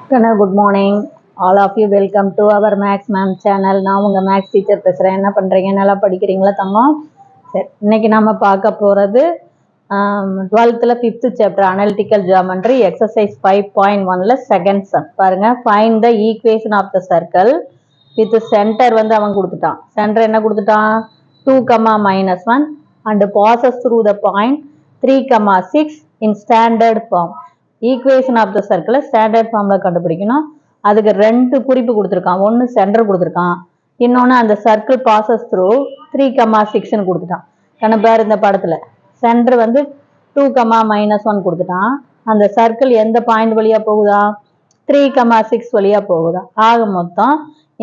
Good morning. All of you welcome to our Max Ma'am channel. நான் உங்க maths teacher பேசுகிறேன். என்ன பண்ணுறீங்க? நல்லா படிக்கிறீங்களா தங்கம்? சரி, இன்னைக்கு நம்ம பார்க்க போகிறது 12th 5th chapter analytical geometry exercise 5.1ல செகண்ட் சம் பாருங்க. Find the equation of the circle with center வந்து அவன் கொடுத்துட்டான். சென்டர் என்ன கொடுத்துட்டான்? 2, -1 and passes through the point 3, 6 in standard form. Equation of the சர்க்கிளை ஸ்டாண்டர்ட் ஃபார்மில் கண்டுபிடிக்கணும். அதுக்கு ரெண்டு குறிப்பு கொடுத்துருக்கான். ஒன்று சென்டர் கொடுத்துருக்கான், இன்னொன்று அந்த சர்க்கிள் பாசஸ் த்ரூ 3, 6 கொடுத்துட்டான். கணப்பார் இந்த படத்தில் சென்டர் வந்து 2, -1 கொடுத்துட்டான். அந்த சர்க்கிள் எந்த பாயிண்ட் வழியாக போகுதா? 3, 6 வழியாக போகுதா? ஆக மொத்தம்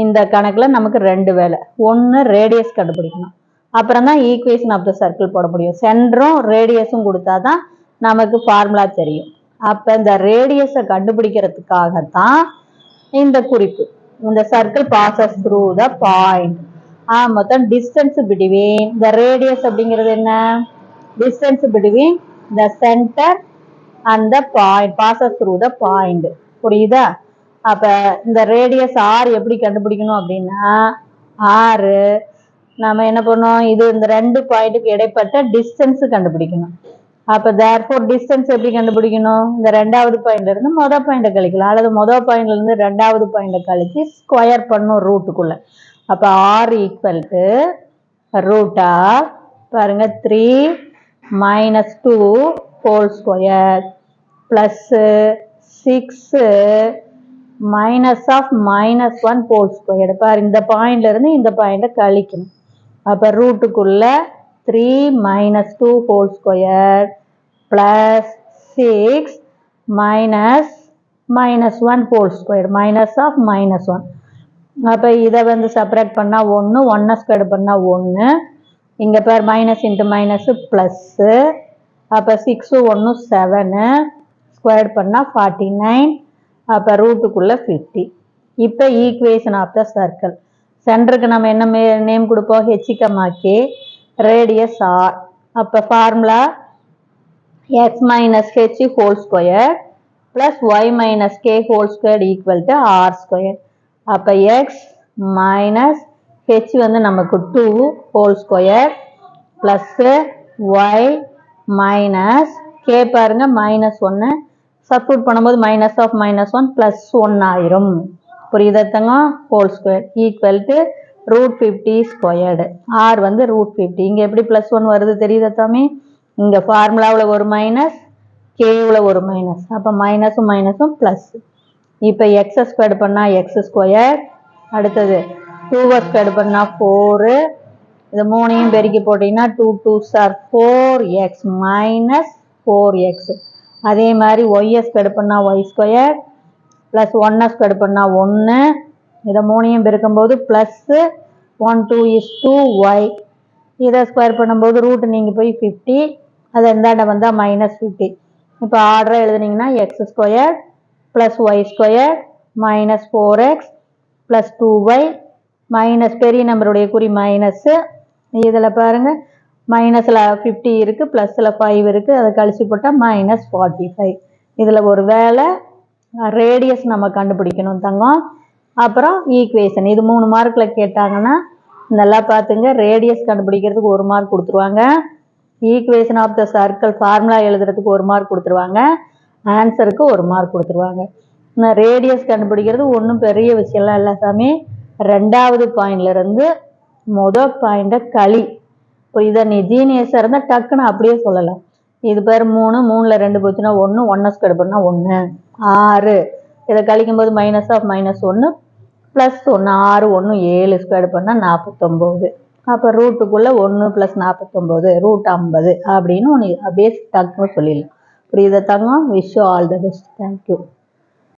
இந்த கணக்கில் நமக்கு ரெண்டு வேலை. ஒன்று ரேடியஸ் கண்டுபிடிக்கணும், அப்புறம் தான் ஈக்குவேஷன் ஆஃப் த சர்க்கிள் போட முடியும். சென்டரும் ரேடியஸும் கொடுத்தா தான் நமக்கு ஃபார்முலா தெரியும். அப்போ இந்த ரேடியஸை கண்டுபிடிக்கிறதுக்காகத்தான் இந்த குறிப்பு. இந்த circle bosses through the point. மொத்தம் டிஸ்டன்ஸ் பிட்வீன் த ரேடியஸ் அப்படிங்கிறது என்ன? Distance between the centre and the point bosses through the point. புரியுதா? அப்போ இந்த ரேடியஸ் ஆர் எப்படி கண்டுபிடிக்கணும் அப்படின்னா, ஆறு நம்ம என்ன பண்ணோம், இது இந்த ரெண்டு பாயிண்ட்டுக்கு இடைப்பட்ட டிஸ்டன்ஸ் கண்டுபிடிக்கணும். அப்போ தேர்ஃபோர் டிஸ்டன்ஸ் எப்படி கண்டுபிடிக்கணும்? இந்த ரெண்டாவது பாயிண்ட்ல இருந்து மொதல் பாயிண்டை கழிக்கலாம், அல்லது மொதல் பாயிண்ட்ல இருந்து ரெண்டாவது பாயிண்டை கழிச்சு ஸ்கொயர் பண்ணும் ரூட்டுக்குள்ள. அப்போ r equal to root of பாருங்க 3 - 2 whole square plus 6 -1 whole square. பாரு இந்த பாயிண்ட்ல இருந்து இந்த பாயிண்டை கழிக்கணும். அப்போ ரூட்டுக்குள்ள 3 - 2 whole square plus 6 -1 whole square -1. அப்போ இதை வந்து செப்பரேட் பண்ணால் 1, 1 ஸ்கொயர் பண்ணால் 1. இங்கே பேர் மைனஸ் இன்ட்டு மைனஸ் ப்ளஸ்ஸு. அப்போ 6 1 7 ஸ்கொயர் பண்ணால் 49. அப்போ ரூட்டுக்குள்ளே 50. இப்போ ஈக்குவேஷன் ஆஃப் த சர்க்கிள். சென்டருக்கு நம்ம என்ன நேம் கொடுப்போம்? H, radius R. அப்போ formula x - h whole square plus y - k whole square equal to R square. அப்போ x - h வந்து நமக்கு 2 whole square plus y - k பாருங்க -1 சப்ஸ்டிட்யூட் பண்ணும்போது -1 +1 ஆயிரும். புரியுதத்தங்க? Whole square equal to √50 squared. R வந்து √50. இங்கே எப்படி +1 வருது தெரியுதா தாமே? இங்கே ஃபார்முலாவில் ஒரு மைனஸ், கேவில் ஒரு மைனஸ். அப்போ மைனஸும் மைனஸும் ப்ளஸ். இப்போ எக்ஸை ஸ்கொயர் பண்ணால் எக்ஸ் ஸ்கொயர், அடுத்தது 2 ஸ்கொயர் பண்ணால் 4. இது மூணையும் பெருக்கி போட்டிங்கன்னா 2 2s are 4x -4x. அதே மாதிரி ஒய்யை ஸ்கொயர் பண்ணால் ஒய் ஸ்கொயர் ப்ளஸ் 1 ஸ்கொயர் பண்ணால் 1. இதை மூணையும் பெருக்கும்போது ப்ளஸ்ஸு 1 2 is 2y. இதை ஸ்கொயர் பண்ணும்போது ரூட் நீங்கள் போய் 50, அது எந்தாண்ட வந்தால் -50. இப்போ ஆர்டரை எழுதுனீங்கன்னா X square plus Y square -4x plus 2y minus பெரிய நம்பருடைய குறி மைனஸ்ஸு. இதில் பாருங்கள் மைனஸில் 50 இருக்குது, ப்ளஸில் 5 இருக்குது, அதை கழிச்சு போட்டால் -45. இதில் ஒரு வேளை ரேடியஸ் நம்ம கண்டுபிடிக்கணும் தங்கம். அப்புறம் ஈக்குவேஷன். இது 3 மார்க்கில் கேட்டாங்கன்னா நல்லா பார்த்துங்க. ரேடியஸ் கண்டுபிடிக்கிறதுக்கு 1 மார்க் கொடுத்துருவாங்க, equation of the circle formula எழுதுறதுக்கு 1 மார்க் கொடுத்துருவாங்க, ஆன்சருக்கு 1 மார்க் கொடுத்துருவாங்க. ரேடியஸ் கண்டுபிடிக்கிறது ஒன்றும் பெரிய விஷயம்லாம் இல்லை சாமி. ரெண்டாவது பாயிண்ட்லேருந்து மொதல் பாயிண்டை களி. இப்போ இதை நீ ஜீனியஸாக இருந்தால் டக்குன்னு அப்படியே சொல்லலாம். இது பேர் 3 3ல் 2 போச்சுன்னா 1 1 ஸ்கொயர் பண்ணால் 1 6. இதை கழிக்கும்போது -1 +1 6 1 7 ஸ்கொயர் பண்ணால் 49. அப்போ ரூட்டுக்குள்ளே 1 + 49 √50 அப்படின்னு ஒன்று அப்படியே டக்குன்னு சொல்லிடலாம். புரியுதா தங்கம்? Wish you all the best. Thank you.